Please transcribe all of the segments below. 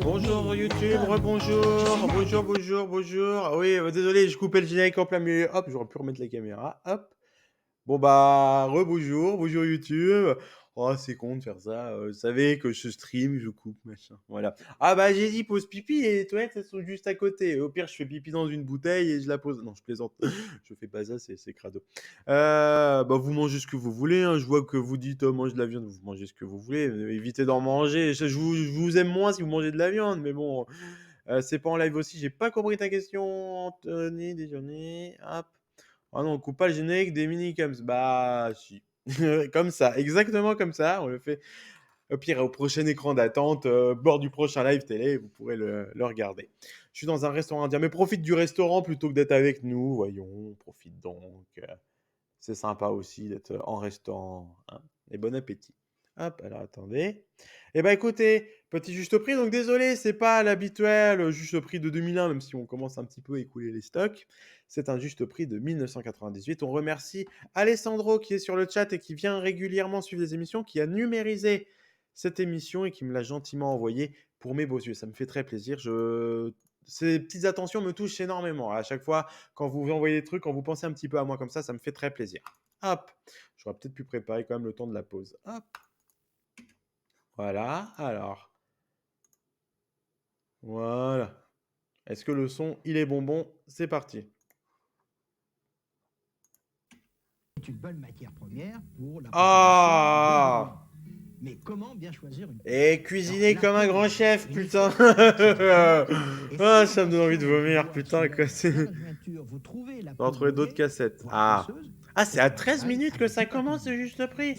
Bonjour YouTube, bonjour. Ah oui, désolé, je coupais le générique en plein milieu. Hop, j'aurais pu remettre la caméra. Hop. Bon bah, bonjour YouTube. Oh, c'est con de faire ça. Vous savez que je stream, je coupe, machin. Voilà. Ah bah, j'ai dit pause pipi et les toilettes, elles sont juste à côté. Au pire, je fais pipi dans une bouteille et je la pose. Non, je plaisante. Je fais pas ça, c'est crado. Bah, vous mangez ce que vous voulez, hein. Je vois que vous dites mange de la viande, vous mangez ce que vous voulez. Évitez d'en manger. Je vous aime moins si vous mangez de la viande, mais bon, c'est pas en live aussi. J'ai pas compris ta question, Anthony. Déjeuner. Hop. Ah non, on coupe pas le générique des minicums. Bah, si. Comme ça, exactement comme ça. On le fait. Au pire, au prochain écran d'attente, bord du prochain live télé, vous pourrez le regarder. Je suis dans un restaurant indien, mais profite du restaurant plutôt que d'être avec nous. Voyons, profite donc. C'est sympa aussi d'être en restaurant, hein. Et bon appétit. Hop, alors attendez. Eh ben écoutez, petit juste prix. Donc désolé, c'est pas l'habituel juste prix de 2001, même si on commence un petit peu à écouler les stocks. C'est un juste prix de 1998. On remercie Alessandro qui est sur le chat et qui vient régulièrement suivre les émissions, qui a numérisé cette émission et qui me l'a gentiment envoyé pour mes beaux yeux. Ça me fait très plaisir. Ces petites attentions me touchent énormément. À chaque fois, quand vous envoyez des trucs, quand vous pensez un petit peu à moi comme ça me fait très plaisir. Hop, j'aurais peut-être pu préparer quand même le temps de la pause. Hop, voilà, alors, voilà. Est-ce que le son, il est bonbon? C'est parti. C'est une bonne matière première pour la Ah! Mais comment bien choisir une... Et cuisiner comme un grand chef, putain. Ah, ça me donne envie de vomir, putain, quoi. On va trouver d'autres cassettes. Ah. Ah, c'est à 13 minutes que ça commence, c'est juste prix.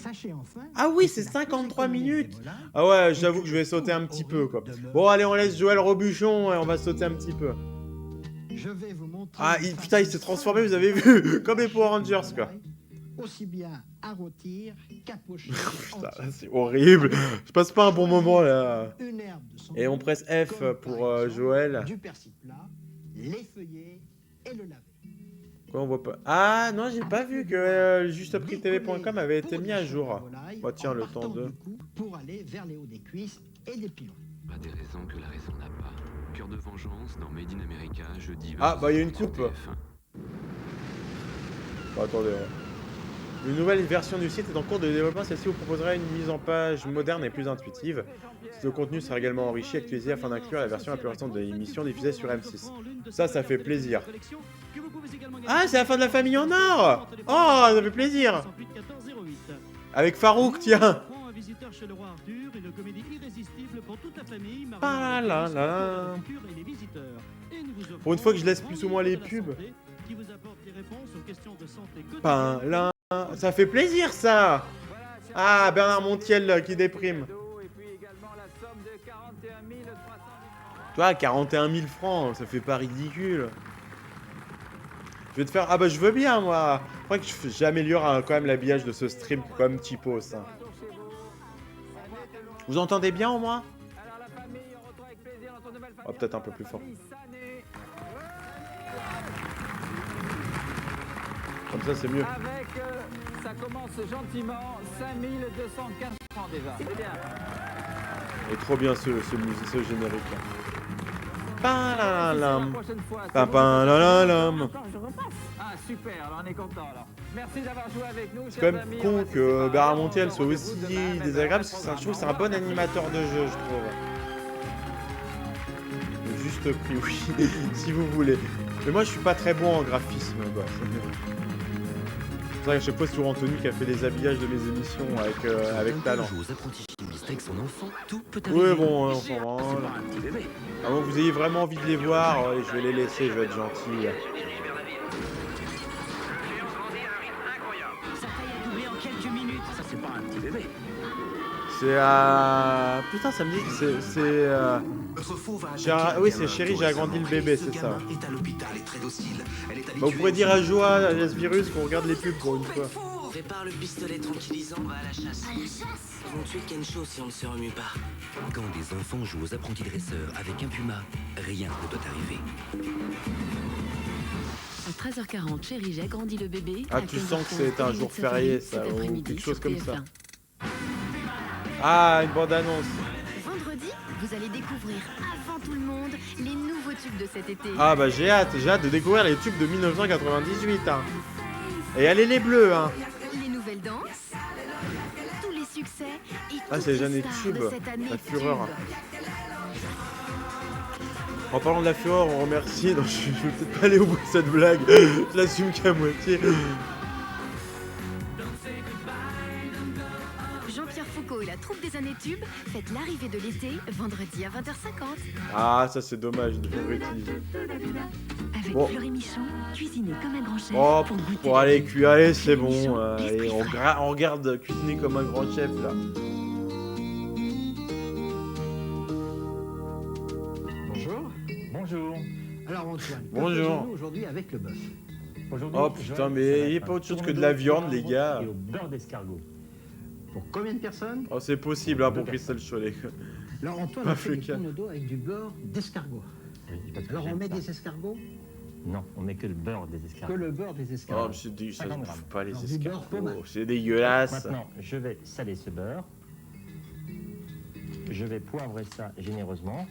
Ah oui, c'est 53 minutes. Ah ouais, j'avoue que je vais sauter un petit peu, quoi. Bon, allez, on laisse Joël Robuchon et on va sauter un petit peu. Ah, putain, il s'est transformé, vous avez vu. Comme les Power Rangers, quoi. Aussi bien à rôtir qu'à pocher. Putain, c'est horrible. Je passe pas un bon moment, là. Et on presse F pour Joël. Du persil plat, l'effeuiller et le laver. Quoi, on voit pas. Ah non, j'ai pas vu que justeprix.tv.com avait été mis à jour. Bah tiens, le temps de... Pour aller vers les hauts des cuisses et des pilons. Pas des raisons que la raison n'a pas. Cœur de vengeance dans Made in America, jeudi. Ah bah il y a une coupe. Bon, attendez. Une nouvelle version du site est en cours de développement. Celle-ci vous proposera une mise en page moderne et plus intuitive. Le contenu sera également enrichi et actualisé afin d'inclure la version la plus récente de l'émission diffusée sur M6. Ça fait plaisir. Ah, c'est la fin de la famille en or. Oh, ça fait plaisir. Avec Farouk, tiens. Ah là là. Pour une fois que je laisse plus ou moins les pubs. Là. Ça fait plaisir, ça. Ah, Bernard Montiel qui déprime. Tu vois, 41 000 francs, ça fait pas ridicule. Je vais te faire... Ah bah je veux bien, moi. Je crois que j'améliore quand même l'habillage de ce stream comme typos. Hein. Vous entendez bien au moins? Oh, peut-être un peu plus fort. Comme ça, c'est mieux. Avec, ça commence gentiment, 5215 francs déjà. C'est bien. Et trop bien ce générique là. Ah super, alors on est content alors. Merci d'avoir joué avec nous. C'est quand même con que Bernard Montiel soit aussi désagréable parce que je trouve que c'est un bon animateur de jeu, je trouve. Juste prix, oui, si vous voulez. Mais moi je suis pas très bon en graphisme, quoi. C'est vrai que chaque fois c'est toujours Anthony qui a fait les habillages de mes émissions avec talent. Oui bon, on s'en branle. Avant que vous ayez vraiment envie de les voir, je vais les laisser, je vais être gentil. C'est à... Putain, ça me dit que c'est... Oui, c'est Chérie, j'ai agrandi le bébé, c'est ça. Bah, vous pourrez dire à Joa, à virus qu'on regarde les pubs pour une fois. Prépare le pistolet tranquillisant, on va à la chasse. À la chasse? Ils vont tuer Kencho si on ne se remue pas. Quand des enfants jouent aux apprentis dresseurs avec un puma, rien ne doit arriver. À 13h40, Chérie, j'ai agrandi le bébé. Ah, tu sens que c'est un jour férié, ça, ou quelque chose comme ça. Ah, une bande-annonce. Vendredi, vous allez découvrir avant tout le monde les nouveaux tubes de cet été. Ah bah j'ai hâte de découvrir les tubes de 1998 hein. Et allez les bleus hein. Les nouvelles danses, tous les succès et Ah, toutes c'est déjà les des stars tubes, de cette année la fureur. tube. En parlant de la fureur, on remercie. Non, je vais peut-être pas aller au bout de cette blague. Je l'assume qu'à moitié. Jean-Pierre Foucault et la troupe des années tubes fêtent l'arrivée de l'été vendredi à 20h50. Ah, ça c'est dommage de réutiliser. Avec Bon. Fleury Michon, cuisiner comme un grand chef Oh, pour goûter pour la aller vie. cuire, allez, c'est Fleury bon. Michon, Allez, l'esprit frais. on regarde cuisiner comme un grand chef là. Bonjour. Bonjour. Alors Antoine, que Bonjour. faisons-nous aujourd'hui avec le bœuf? Aujourd'hui, Oh putain, Joël, mais ça va il y a être pas un autre chose que de tourne-dos la viande, au les poivre gars. Et au beurre d'escargot. Pour combien de personnes? Oh, c'est possible hein, pour Christelle Cholet. Alors Antoine, Pas on fait du fléquin. tourne-dos avec du beurre d'escargot. Oui, parce que Alors on j'aime met ça. des escargots? Non, on met que le beurre des Que escargots. le beurre des Oh, escargots. mais c'est ça se 50 bouffe grammes. pas les Alors, du beurre escargots. pommade. C'est dégueulasse. Maintenant, je vais saler ce beurre. Je vais poivrer ça généreusement.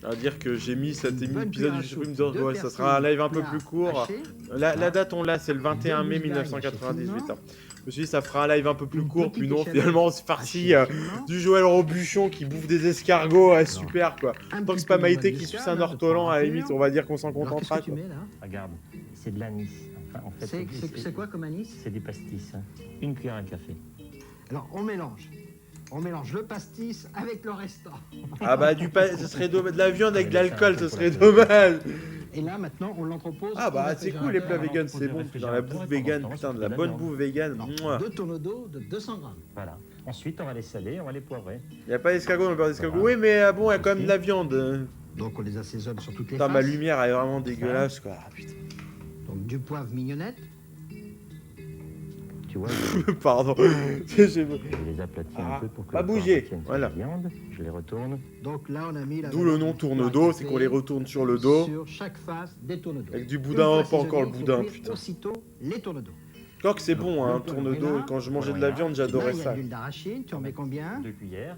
À dire que j'ai mis cet Une bonne épisode cuillère à du soupe, Supreme deux ouais, ça sera un live un peu plats plus court. hachés. La date on l'a, c'est le 21 mai Deux mousses d'ail 1998. hachées hein. Je me suis dit ça fera un live un peu plus Une court, petite puis non, échalote finalement on se farcit hachée finement. du Joël Robuchon qui bouffe des escargots, super quoi. Un Tant que petit c'est pas peu de Maïté noix qui de suce muscade, un hein, de ortolan, à la température. limite on va dire qu'on s'en Alors, qu'est-ce contentera. que tu quoi. mets là? Regarde, c'est de l'anis. Enfin, en fait, C'est quoi comme anis? C'est du pastis. Hein. Une cuillère à café. Alors on mélange. On mélange le pastis avec le restant. Ah bah ce serait dommage, de la viande avec de Ouais, mais l'alcool, c'est ce un peu serait pour la dommage. Et là maintenant on l'entrepose. Ah au bah c'est cool les plats réfrigérateur. vegan, c'est bon, putain la bouffe vegan, putain de la bonne bouffe vegan. Alors, deux tonneaux d'eau de 200 grammes. Voilà. Ensuite, on va les saler, on va les poivrer. Y a pas d'escargot dans le beurre d'escargot. Voilà. Oui mais bon, y a quand même de la viande. Donc on les assaisonne sur toutes les Putain faces. ma lumière elle est vraiment dégueulasse quoi. Ah, putain. Donc du poivre mignonnette. Tu vois, Pardon. je les aplatis Ah, un peu pour que pas le poivre bouger, retienne sur voilà. la viande. Je les retourne. Donc là on a mis la. D'où le nom tourne-dos, c'est qu'on les retourne sur le dos. Sur chaque face des tourne d'eau. Avec du boudin, pas encore le boudin, putain. Aussitôt les tourne d'eau. Quoique c'est bon, hein, Le tourne-dos. Quand je mangeais de la viande, j'adorais Là, il y a ça. de l'huile d'arachide. Tu en mets combien? 2 cuillères.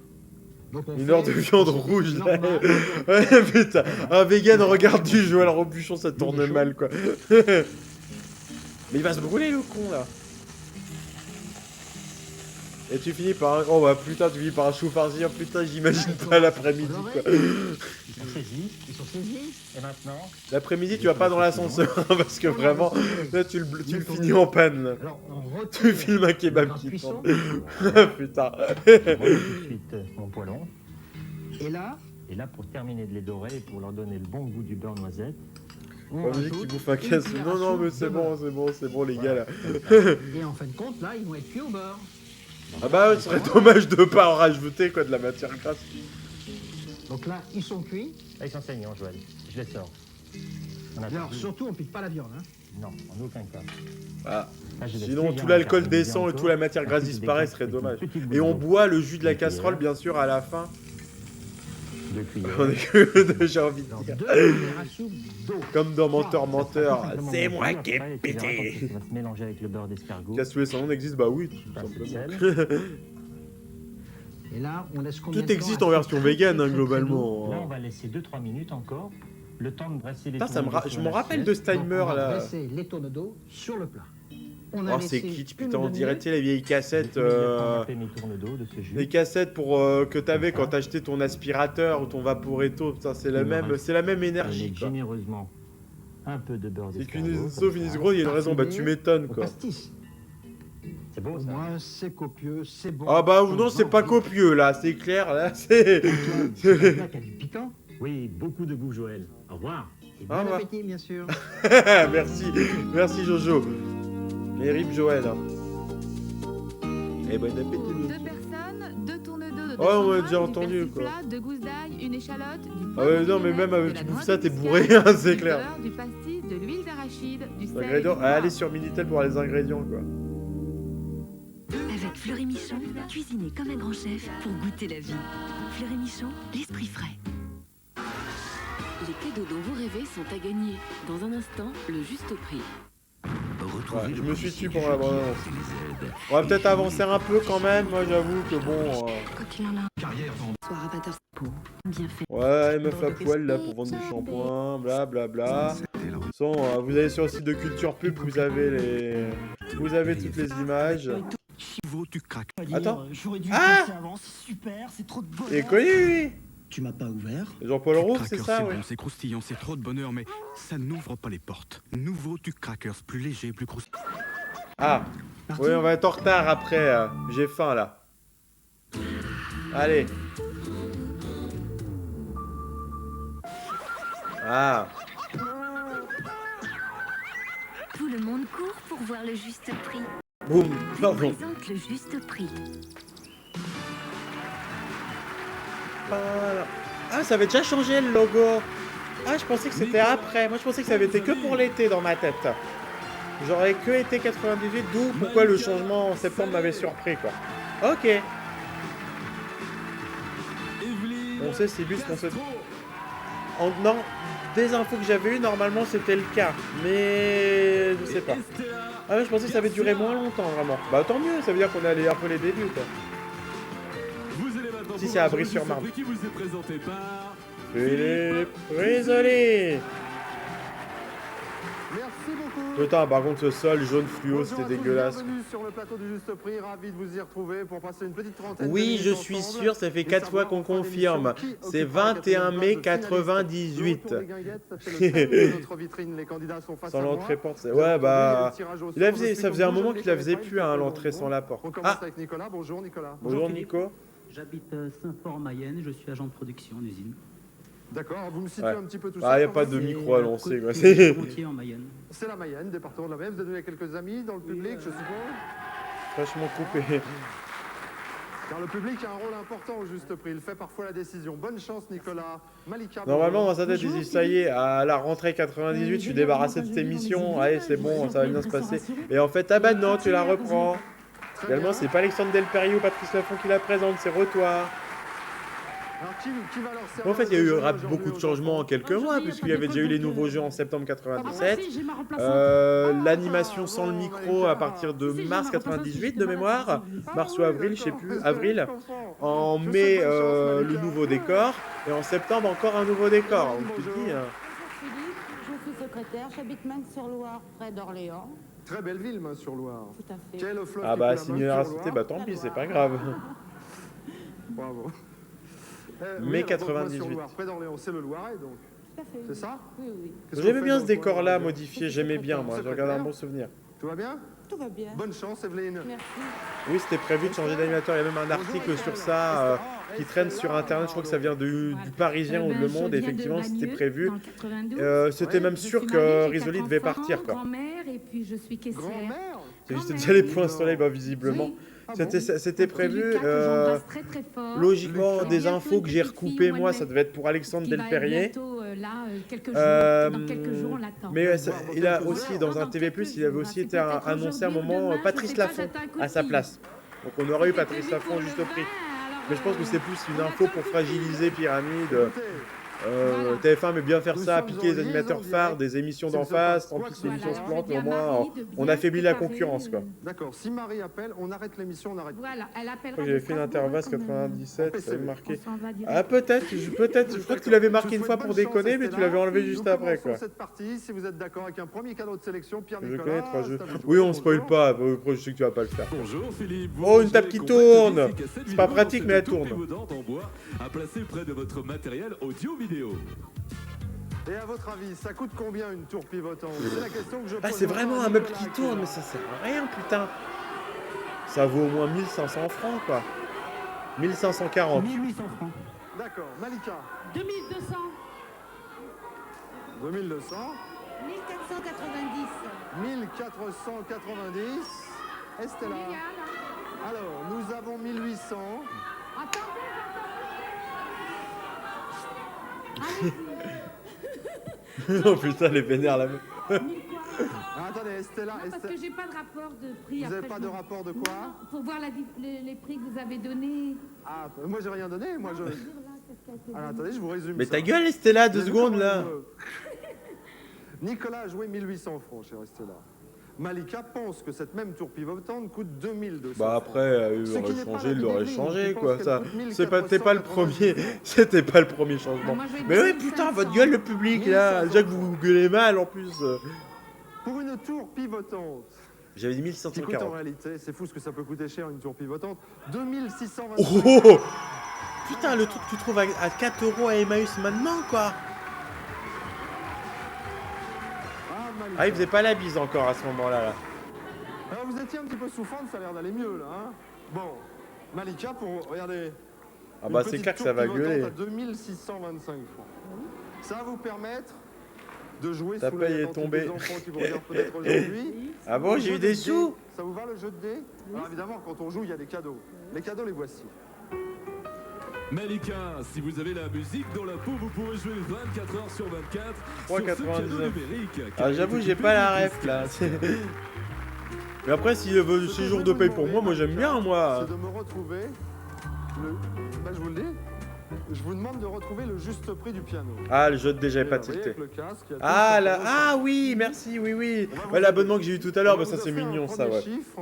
Donc, on Une fait heure de viande rouge là. normal. Ouais putain, un vegan regarde du Joël Robuchon, ça tourne chaud. mal quoi. Mais il va se brûler le con là. Et tu finis par un... Oh bah putain, tu finis par un chou farci, oh, putain j'imagine pas l'après-midi quoi. Ils sont saisis. Ils sont saisis. Et maintenant, L'après-midi tu vas pas dans l'ascenseur hein, parce que vraiment, là tu le finis en panne là. Alors on retire Tu filmes un le kebab gras qui cuisson. tourne. Putain. je remets tout de suite mon poêlon. Et là, Et là, pour terminer de les dorer et pour leur donner le bon goût du beurre noisette, on On me dit rajoute qu'il bouffe un une casse. cuillère Non, à non, soupe mais de c'est bon, c'est bon, les gars là. Et en fin de compte, là, ils vont être cuits au beurre. Ah bah, ce serait dommage de pas en rajouter quoi de la matière grasse. Donc là, ils sont cuits. là, ils sont saignants, Joël. Je les sors. On attend. Alors surtout, on pique pas la viande. Hein. Non, en aucun cas. Ah. Là, je laisse Sinon, légèrement tout l'alcool caraméliser descend et encore. toute la matière grasse Ensuite, je disparaît, ce dégraisse serait avec une dommage. petite Et on goutte d'eau. boit le jus de la Deux casserole, cuillères. bien sûr, à la fin. 2 cuillères. On est que j'ai envie de Alors dire. 2 cuillères à soupe d'eau. Comme dans Menteur, Ça Menteur. sera tout simplement C'est mon moi jus. qui ai Après, tu verras quand pété. ça va se mélanger avec le beurre d'escargot. Cassoulet sans nom existe, bah oui, tout Un peu de simplement. sel. Et là, on laisse combien Tout de temps existe à en ce version très, vegan, très, hein, très, globalement. Là, on va laisser 2-3 minutes encore. Le temps de dresser les Putain, ça me tournedos je sur m'en rappelle de ce très- Donc, timer on va là. dresser les tonneaux d'eau sur le plat. On a Oh, c'est laissé kitsch, une putain, ou on deux dirait, minutes. tu sais, les vieilles cassettes. J'ai râpé mes tournedos de ce jus. Les cassettes pour que t'avais quand t'achetais ton aspirateur ou ton Vaporetto, putain, c'est la Il me même, reste- c'est la même On énergie met quoi. généreusement un peu de beurre C'est d'escargot. qu'une comme sauf une ça. gros, il y a une raison, bah tu Parfumé m'étonnes au quoi. pastis. C'est beau Au ça. moins, c'est copieux, c'est bon. Ah bah On non, c'est va pas envie. copieux là, c'est clair, là c'est. Antoine, c'est un plat qui a du piquant. Oui, beaucoup de goût, Joël. Au revoir. Et Au bon revoir. appétit, bien sûr. Merci, merci Jojo. Et rip Joël. hein. Et bon appétit. Deux personnes, deux tourne-dos de 200 Ouais, on l'a grammes, déjà du entendu, persil quoi. plat, deux gousses d'ail, une échalote, du Ah ouais, non, mais même avec de tu la bouffes noix ça, de t'es muscade, bourré, hein, c'est du clair. beurre, du pastis, de l'huile d'arachide, du sel, Ingrédients, du allez poivre. sur Minitel pour les ingrédients quoi. Avec Fleury Michon, cuisiner comme un grand chef pour goûter la vie. Fleury Michon, l'esprit frais. Les cadeaux dont vous rêvez sont à gagner. Dans un instant, le juste prix. Retrouvez Ouais, le je me suis policier tué du pour la jeudi bande-annonce. et les aides. On va peut-être avancer un peu quand même, moi j'avoue que bon. Quand il en a. Soir à 20h. bien fait. Ouais, meuf à poil là pour vendre du shampoing, blablabla. Son, vous allez sur le site de Culture Pub, vous avez toutes les images. Tu craques. Attends. J'aurais dû Ah penser avant, c'est super, c'est trop de Il est bonheur. connu lui. Tu m'as pas ouvert? Jean-Paul Rouve, c'est Crackers, ça, bon, oui. c'est croustillant, c'est trop de bonheur, mais ça n'ouvre pas les portes. Nouveau Tuc Crackers, plus léger, plus croustillant. Ah, oui, on va être en retard après. J'ai faim là. Allez. Ah. Tout le monde court pour voir le juste prix. Boum. Je Pardon. présente le juste prix. Voilà. Ah, ça avait déjà changé le logo. Ah, je pensais que c'était après. Moi, je pensais que ça avait été que pour l'été dans ma tête. J'aurais que été 98, d'où pourquoi le changement en septembre m'avait surpris, quoi. Ok. On sait, c'est bus qu'on se... Non, des infos que j'avais eues, normalement, c'était le cas. Mais... je sais pas. Ah ouais, je pensais que ça avait duré moins longtemps, vraiment. Bah, tant mieux, ça veut dire qu'on est allé un peu les débuts, quoi. Si c'est à Brie-sur-Marne. Qui vous est présenté par Philippe Risoli. Merci beaucoup. Putain, par contre, ce sol jaune fluo, Bonjour c'était à tous, dégueulasse. bienvenue sur le plateau du Juste Prix, ravi de vous y retrouver pour passer une petite trentaine de Oui, minutes je suis ensemble sûr, ça fait et 4 fois savoir qu'on enfin confirme. l'émission qui C'est occupera la 21 mai quatrième place de 98. finaliste. Le retour des guinguettes, sachez-le, samedi, notre vitrine, les candidats sont face Sans à moi. l'entrée porte. Vous Ouais, avez bah. le tirage au Il a sort, faisait, je ça suis faisait un donc moment Jean-Luc qu'il la faisait Alexandre, plus à bon, l'entrée bon. sans la porte. On commence Ah, avec Nicolas. Bonjour Nicolas. bonjour Nico. J'habite Saint-Fort-en-Mayenne, je suis agent de production en usine. D'accord, vous me situez Ouais. un petit peu tout Ah, ça. y a quand pas même de C'est micro à la lancer, côte quoi. du frontier en Mayenne. C'est la Mayenne, département de la Mayenne. Vous avez quelques amis dans le public, je suppose. Vachement coupé. Car le public a un rôle important au Juste Prix. Il fait parfois la décision. Bonne chance, Nicolas. Malika. Normalement, bonjour. dans sa tête, il dit ça y est, à la rentrée 98, je suis débarrassé de cette émission. Allez, c'est bon, ça va bien se passer. Et en fait, ah bah non, tu la reprends. Très Finalement, bien. c'est pas Alexandre Delperrier ou Patrice Laffont qui la présente, c'est Retoir. Alors, qui va leur servir En fait, il y a le eu jeu beaucoup aujourd'hui de changements en quelques mois, puisqu'il y avait déjà eu les nouveaux jeux en septembre 97. L'animation sans le micro à partir de mars 98 de mémoire. Mars ou avril, je sais plus. Avril. En mai, le nouveau décor. Et en septembre, encore un nouveau décor. Donc tu te dis... Je suis secrétaire, j'habite Main-sur-Loire, près d'Orléans. Très belle ville, Main-sur-Loire. Tout à fait. Quel fleuve Ah qui bah, coule à si mieux Main-sur-Loire. raconté, bah tant pis, c'est pas grave. Bravo. Mai alors, donc, 98. Main-sur-Loire, près d'Orléans, c'est le Loiret, donc. Tout à fait. C'est ça? Oui, oui. Qu'est-ce J'aimais qu'on bien fait ce dans le décor-là coin, modifié, j'aimais bien, moi. J'ai regardé un bon souvenir. Tout va bien? Tout va bien. Bonne chance, Evelyne. Merci. Oui, c'était prévu de changer d'animateur. Il y a même un article sur ça qui traîne sur Internet. Je crois que ça vient du Parisien ou de Le Monde. Et effectivement, c'était prévu. C'était même sûr que Risoli devait partir, quoi. Grand-mère et puis je suis caissière. Grand-mère? C'est juste déjà les points sur les bah, visiblement. C'était prévu. Logiquement, des infos que j'ai recoupées, moi, ça devait être pour Alexandre Delperrier. Mais il a aussi, dans un TV+, il avait aussi été annoncé à un moment Patrice Laffont à sa place. Donc on aurait eu Patrice Laffont au juste prix. Mais je pense que c'est plus une info pour fragiliser Pyramide. TF1 aime bien faire ça, piquer les animateurs phares des émissions d'en face, tant pis si l'émission se plante, mais au moins on affaiblit la concurrence, quoi. D'accord, si Marie appelle, on arrête l'émission, on arrête. Voilà, elle appellera. J'avais fait une intervalle 97, ça avait marqué. Ah peut-être, je crois que tu l'avais marqué une fois pour déconner, mais tu l'avais enlevé juste après, quoi. Cette partie, si vous êtes d'accord avec un premier cadeau de sélection, Pierre Je Nicolas. connais 3 jeux. Oui, on spoil pas, je sais que tu vas pas le faire. Bonjour Philippe. Oh, une table qui tourne. C'est pas pratique, mais elle tourne. En bois à placer près de votre matériel audio-vidéo. Et à votre avis, ça coûte combien une tour pivotante? C'est la question que je pose. Ah, c'est vraiment un meuble qui tourne, mais ça sert à rien, putain. Ça vaut au moins 1500 francs, quoi. 1540. 1800 francs. D'accord, Malika. 2200. 2200. 1490. 1490. Estella. Alors, nous avons 1800. Oh putain, les vénères là. Attendez, Estella. Parce que j'ai pas de rapport de prix. Vous n'avez pas de rapport de quoi? Non, pour voir les prix que vous avez donnés. Ah, moi j'ai rien donné, moi je. Alors attendez, je vous résume. Mais ça. ta gueule, Estella, 2 secondes là. Nicolas a joué 1800 francs, cher Estella. Malika pense que cette même tour pivotante coûte 2200 Bah francs. après, il Ce qui aurait n'est pas changé, la il l'aurait Bibéline, changé qui pense quoi, qu'elle ça. coûte T'es pas le 1498. premier, c'était pas le premier changement. Moi, je vais Mais dire ouais, putain, 1500. votre gueule, le public là, 1500. déjà que vous gueulez mal en plus. Pour une tour pivotante, J'avais dit qui coûte en 1540. réalité, c'est fou ce que ça peut coûter cher une tour pivotante, 2625 Oh putain, le truc que tu trouves à 4 € à Emmaüs maintenant quoi. Ah, il faisait pas la bise encore à ce moment-là. Là. Alors vous étiez un petit peu souffrante, ça a l'air d'aller mieux là. Hein, bon, Malika, pour regardez. Ah bah une c'est petite clair que tour ça va pivotante gueuler. à 2625 francs. Ça va vous permettre de jouer Ta sous paye les est attentifs tombée. des enfants qui vous regardent peut-être aujourd'hui. Ah bon, Le j'ai jeu eu de des dés. sous. Ça vous va le jeu de dés? Alors évidemment, quand on joue, il y a des cadeaux. Les cadeaux, les voici. Malika, si vous avez la musique dans la peau, vous pourrez jouer 24 heures sur 24 sur ce 3,99. piano numérique. Ah j'avoue, j'ai pas la ref là. Mais après, si le séjour de paye pour moi j'aime bien moi. C'est de me retrouver le... Bah, je vous le dis. Je vous demande de retrouver le juste prix du piano. Ah, le jeu de dé, j'avais Et pas là, vous voyez, tilté. avec le casque, il y a tout Ah ça là, pour ah vous. oui, merci, oui, oui. On va vous Ouais, l'abonnement aider. que j'ai eu tout à l'heure, On va bah, ça vous c'est offrir un mignon ça, premier ouais. chiffre.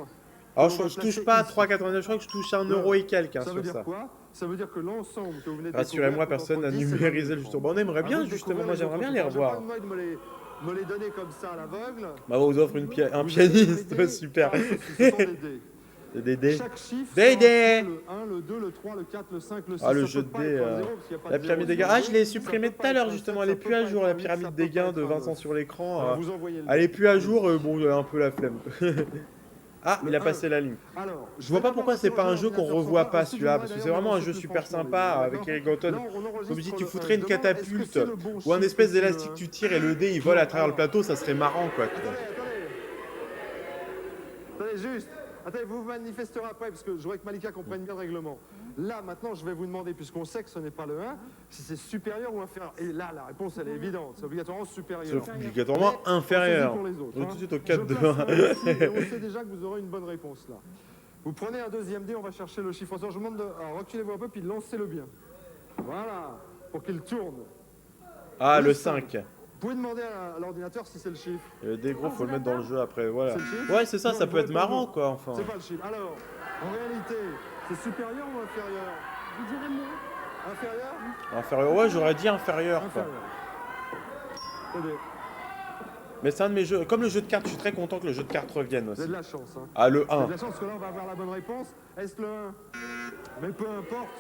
Alors On va je touche placer pas à ici. 3,89, je crois que je touche à 1 Non. euro et quelques hein, Ça veut sur dire ça. quoi? Ça veut dire que l'ensemble que vous venez de Rassurez-moi, découvrir coûte personne n'a entre 10 et 20 numérisé 000 le francs. juste. Bon, on aimerait À bien vous de justement, découvrir moi les j'aimerais bien autres les trucs. J'ai pas revoir. de moi de me les donner comme ça à l'aveugle. Bah on vous offre un Vous avez pianiste, des dés. super. Ah, ce sont des dés. C'est des dés. Chaque chiffre, Des c'est dés. le 1, le 2, le 3, le 4, le 5, le 6. Ah le ça jeu peut de pas dés, être un zéro, parce qu'il y a pas la de pyramide zéro, des gains. c'est un Ah je l'ai deux, supprimé ça peut tout à pas l'heure être un justement, sept, elle est ça plus peut à pas jour être la un huit, pyramide ça des peut pas gains être de un 20 ans neuf. sur l'écran. On va vous envoyer le Elle est dé. plus à jour, bon j'ai un peu la flemme. Ah, il a passé la ligne. Alors, Je vois pas pourquoi c'est pas un jeu qu'on revoit pas celui-là, parce que c'est vraiment un jeu super sympa avec Eric Gauton. Comme si tu foutrais une catapulte ou un espèce d'élastique tu tires et le dé il vole à travers le plateau, ça serait marrant quoi. Attendez, juste. Attendez, vous vous manifesterez après, parce que je voudrais que Malika comprenne bien le règlement. Là, maintenant, je vais vous demander, puisqu'on sait que ce n'est pas le 1, si c'est supérieur ou inférieur. Et là, la réponse, elle est évidente. C'est obligatoirement supérieur. C'est obligatoirement Mais inférieur. on se dit pour les autres, On est hein. tout de suite au Je 4 place 2 un ici, et on sait déjà que vous aurez une bonne réponse, là. Vous prenez un deuxième dé, on va chercher le chiffre. Je vous demande de... Alors, reculez-vous un peu, puis lancez-le bien. Voilà, pour qu'il tourne. Ah, le 5. Vous pouvez demander à l'ordinateur si c'est le chiffre. Le dé gros, faut le mettre dans le jeu après, voilà. C'est le chiffre? Ouais, c'est ça, Non, ça vous peut être répondez. marrant quoi, enfin. C'est pas le chiffre. Alors, en réalité, c'est supérieur ou inférieur? Je dirais moins. Inférieur? Inférieur, ouais, j'aurais dit inférieur quoi. Inférieur. Attendez, Mais c'est un de mes jeux, comme le jeu de cartes, je suis très content que le jeu de cartes revienne vous aussi. avez de la chance. Hein. Ah, le Vous avez 1. de la chance parce que là, on va avoir la bonne réponse. Est-ce le 1? Mais peu importe.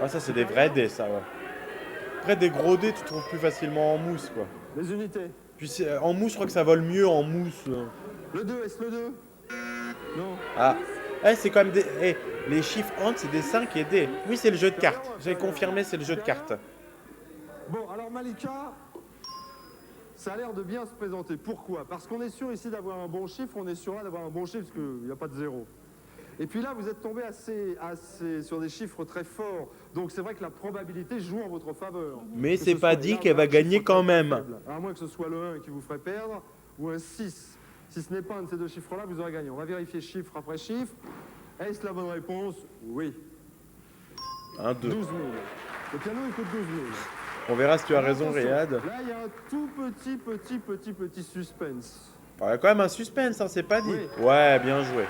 Ah, ça c'est des vrais dés, ça, ouais. Après, des gros dés, tu trouves plus facilement en mousse quoi. Les unités. Puis en mousse, je crois que ça vole mieux en mousse. Le 2, est-ce le 2? Non. Ah, c'est quand même des. Les chiffres entre, c'est des 5 et des. Oui, c'est le jeu de cartes. J'ai confirmé, c'est le jeu de cartes. Bon, alors Malika, ça a l'air de bien se présenter. Pourquoi? Parce qu'on est sûr ici d'avoir un bon chiffre, on est sûr là d'avoir un bon chiffre parce qu'il n'y a pas de zéro. Et puis là, vous êtes tombé assez sur des chiffres très forts. Donc c'est vrai que la probabilité joue en votre faveur. Mais Que c'est ce pas soit dit là qu'elle ou va un gagner chiffre quand très même. faible. À moins que ce soit le 1 qui vous ferait perdre, ou un 6. Si ce n'est pas un de ces deux chiffres-là, vous aurez gagné. On va vérifier chiffre après chiffre. Est-ce la bonne réponse? Oui. 1, 2. 12 000. Le piano, il coûte 12 000. On verra si tu as raison, Attention, Riyad. Là, il y a un tout petit suspense. Il y a quand même un suspense, hein, c'est pas dit. Oui. Ouais, bien joué.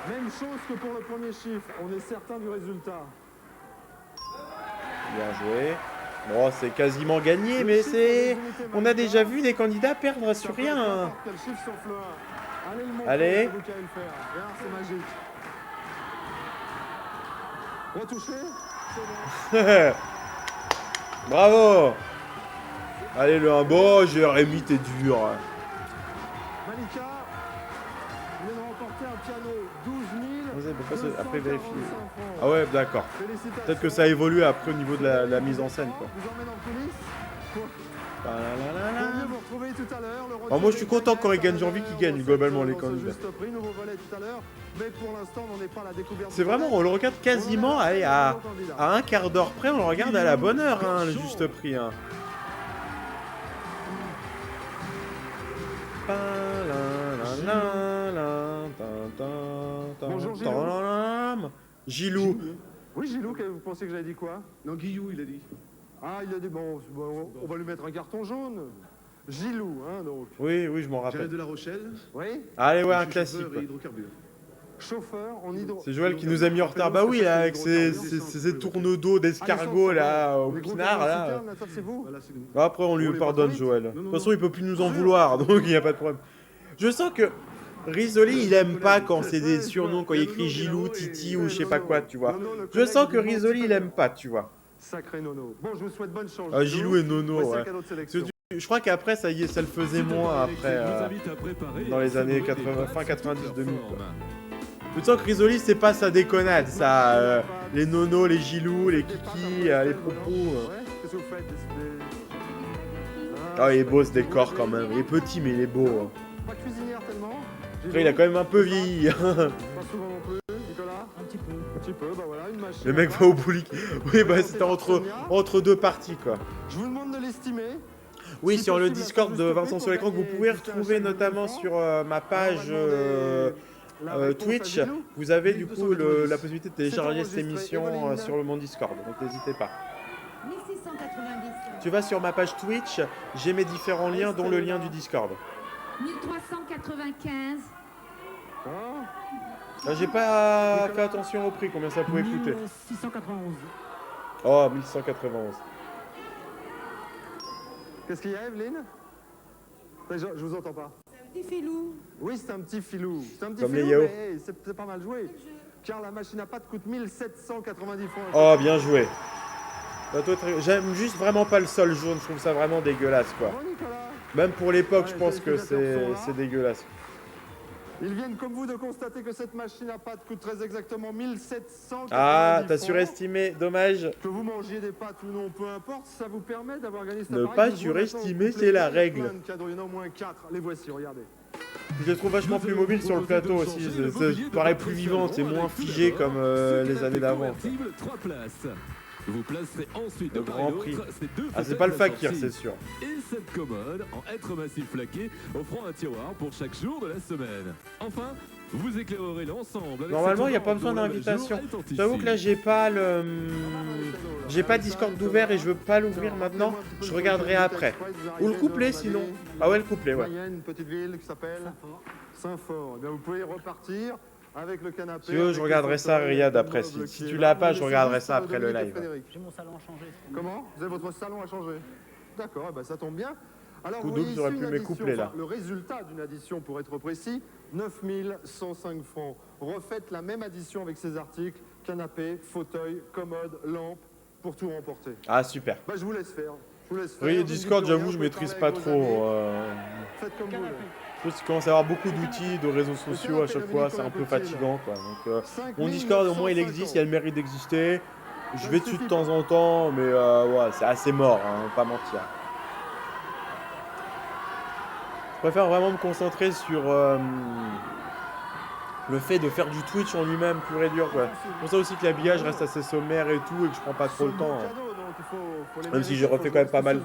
Même chose que pour le premier chiffre, on est certain du résultat. Bien joué. Bon, c'est quasiment gagné, mais c'est. On a déjà vu des candidats perdre sur rien. Quel chiffre sauf le 1. Allez le montrer, Allez. c'est vous qui allez le faire. Regarde, c'est magique. Retouché. Bravo. Allez, le 1. Bon, Jérémy, t'es dur. Malika, vous venez de remporter un piano 12 Pourquoi c'est- après 245 vérifier. francs. Ah ouais, d'accord. Félicitations. Peut-être que ça a évolué après au niveau de la mise en scène, quoi. Vous emmène en coulisses. Pour Palalala. mieux vous retrouver tout à l'heure. Alors moi, je suis content quand il gagne, j'ai envie qu'il gagne globalement les candidats. Juste prix, nouveau volet tout à l'heure, mais pour l'instant, on n'en est pas à la découverte. C'est vraiment, on le regarde quasiment allez, à un quart d'heure près, on le regarde à la bonne heure, hein, le juste prix. Hein. Bonjour, Gilou. Oui, Gilou, vous pensez que j'avais dit quoi? Non, Guillou, il a dit. Ah, il a dit, bon, on va lui mettre un carton jaune. Gilou, hein, donc. Oui, oui, je m'en rappelle. de La Rochelle. Oui. Allez, ouais, un classique. Chauffeur et hydrocarbures. Chauffeur en hydro... C'est Joël qui nous a mis en retard. Bah oui, là, avec ces tourneaux d'eau d'escargot, là, au pinard, là. C'est vous. Bah, après, on lui pardonne, Joël. De toute façon, il peut plus nous en vouloir, donc il n'y a pas de problème. Je sens que Risoli, il aime pas quand c'est des surnoms, quand il écrit Gilou, Titi ou je sais pas quoi, tu vois. Je sens que Risoli, il aime pas, tu vois. Sacré Nono. Bon, je vous souhaite bonne chance. Ah, Gilou et Nono, Voici ouais. un cadeau de sélection. Je crois qu'après, ça y est, ça le faisait moins après, dans les années 80, fin 90-2000, quoi. Je sens que Risoli, c'est pas sa déconnade, ça. Les Nono, les Gilou, les Kiki, les Popo. Qu'est-ce que vous faites? Ah, il est beau ce décor quand même. Il est petit, mais il est beau. Hein. Pas cuisinière tellement. Après, il a quand même un peu vieilli. Pas souvent non plus, Nicolas. Un petit peu. Un petit peu, bah voilà, une machine. Le mec va au boulic. Oui, bah c'était entre deux parties, quoi. Je vous demande de l'estimer. Oui, sur le Discord de Vincent sur l'écran, que vous pouvez retrouver notamment sur ma page Twitch, vous avez du coup la possibilité de télécharger cette émission sur mon Discord, donc n'hésitez pas. 1690. Tu vas sur ma page Twitch, j'ai mes différents liens, dont le lien du Discord. 1395. J'ai pas fait attention au prix, combien ça pouvait coûter. 691. Oh, 1191. Qu'est-ce qu'il y a, Evelyne? Je vous entends pas. C'est un petit filou. Oui, c'est un petit filou. C'est un petit Comme filou, les yaourts. mais c'est pas mal joué. Car la machine à pâte coûte 1790 francs. Oh, bien joué. J'aime juste vraiment pas le sol jaune, je trouve ça vraiment dégueulasse, quoi. Même pour l'époque, je pense que c'est dégueulasse. Ils viennent comme vous de constater que cette machine à pâte coûte très exactement 1790 Ah, t'as francs. surestimé, dommage. Que vous mangiez des pâtes ou non, peu importe, ça vous permet d'avoir gagné cet Ne appareil. pas surestimer, c'est la règle. Plein de cadeaux, il y en a au moins 4. Les voici, regardez. Je le trouve vachement plus mobile sur le plateau aussi, ça paraît plus vivant, c'est moins figé comme les années d'avant. 3 places. Vous placerez ensuite Le de part Grand et d'autre Prix. ces deux Ah, c'est fauteuils pas le de la fakir, sortie. c'est sûr. Et cette commode en hêtre massif flaqué, offrant un tiroir pour chaque jour de la semaine. Enfin, vous éclairerez l'ensemble. avec Normalement, il cette n'y a pas lampe besoin dont l'abat-jour d'invitation. est en tissu. J'avoue que là, j'ai pas le... J'ai pas Discord d'ouvert et je veux pas l'ouvrir maintenant. Je regarderai après. Ou le couplet, sinon. Ah ouais, le couplet, ouais. Mayenne, une petite ville qui s'appelle Saint-Fort. Eh bien, vous pouvez repartir avec le canapé. Si tu veux, je regarderai ça, Riyad, après. Si tu l'as pas, je regarderai ça après le live. J'ai mon salon à changer. Comment? Vous avez votre salon à changer? D'accord, eh ben, ça tombe bien. Alors, Coup vous double, voyez j'aurais ici pu une mes addition, couplets, là. enfin, le résultat d'une addition, pour être précis, 9105 francs. Refaites la même addition avec ces articles, canapé, fauteuil, commode, lampe, pour tout remporter. Ah, super. Bah, je vous laisse faire. Je vous laisse faire. Oui, Je Discord, ne dis plus j'avoue, rien, je vous maîtrise pouvez pas parler avec vos trop. amis. Faites comme vous voulez. Parce qu'il commence à y avoir beaucoup d'outils, de réseaux sociaux à chaque fois, c'est un peu fatigant, quoi. Donc, mon Discord, au moins, il existe, il y a le mérite d'exister. Je vais dessus de temps en temps, mais ouais, c'est assez mort, hein, pas mentir. Je préfère vraiment me concentrer sur le fait de faire du Twitch en lui-même pur et dur, quoi. C'est pour ça aussi que l'habillage reste assez sommaire et tout, et que je prends pas trop le temps. Hein. Même si j'ai refait quand même pas mal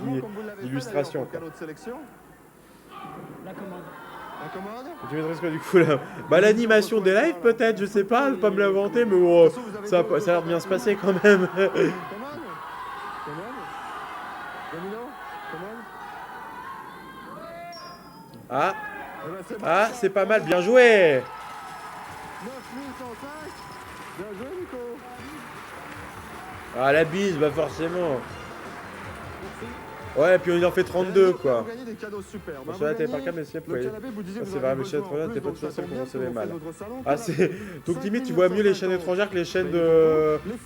d'illustrations. La commande. La commode? Tu maîtrises quoi du coup là? Bah l'animation des lives peut-être, je sais pas, pas me l'inventer, mais oh, ça a l'air de bien se passer quand même. Commode? Commode? Domino? Commode? Ah, Eh ben, c'est bon. ah, c'est pas mal, bien joué. 9105. Bien joué, Nico. Ah la bise, bah forcément. Ouais, puis il en fait 32 quoi. Vous gagnez des cadeaux superbes. Bon, sur la télé par câble, mais c'est Le canapé, vous disiez que vous vrai, avez mais chaîne besoin en étrangère, t'es plus, pas donc tout ça seul tombe pour bien, recevez vous mal. faites votre salon, Ah, canapé. c'est. Donc limite, tu vois mieux les chaînes étrangères que les chaînes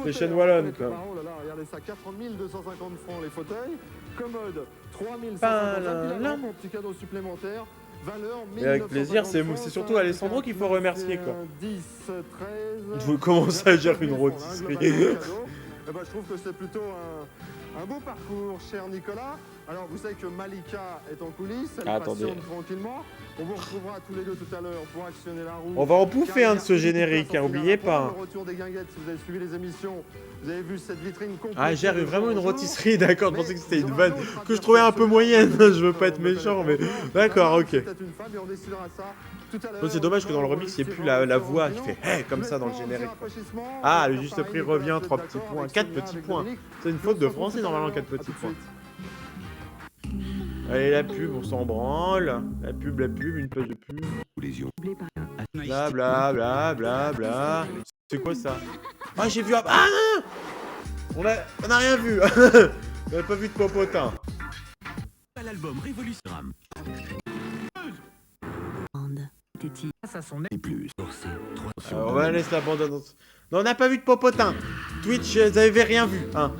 les chaînes wallonnes quoi. Oh là là, regardez ça, 4 250 francs les fauteuils. Commode, 3150 Pas là. un petit cadeau supplémentaire. Valeur, Et avec plaisir, c'est surtout Alessandro qu'il faut remercier quoi. 10, 13. Je commence à gérer une rôtisserie. Eh ben, je trouve que c'est plutôt un beau parcours, cher Nicolas. Alors, vous savez que Malika est en coulisses, elle Attendez. patiente tranquillement. On vous retrouvera tous les deux tout à l'heure pour actionner la roue. On va en bouffer Car un il y de a ce une générique, place hein, en oubliez finale à pas. prendre. Le retour des guinguettes, si vous avez suivi les émissions, vous avez vu cette vitrine complète. Ah, j'ai de vraiment une jour en jour. rôtisserie, d'accord, je pensais que c'était Mais une il y aura vanne d'autres que je trouvais un peu moyenne, je veux pas être on ne méchant, connaît mais pas d'accord, encore. ok. C'est peut-être une femme et on décidera ça tout à l'heure. C'est dommage que dans le remix, il n'y ait plus la voix qui fait hey comme ça dans le générique. Ah, le juste prix revient, 3 petits points, 4 petits points. C'est une faute de français normalement, 4 petits points. Allez, la pub, on s'en branle. La pub, une page de pub. Bla bla bla bla bla. C'est quoi ça? Ah, j'ai vu un... Ah non! On a rien vu. On n'a pas vu de popotin. L'album Révolution. Ça son Et plus. Alors, on va laisser la bande annonce. Non, on n'a pas vu de popotin. Twitch, vous avez rien vu. Hein.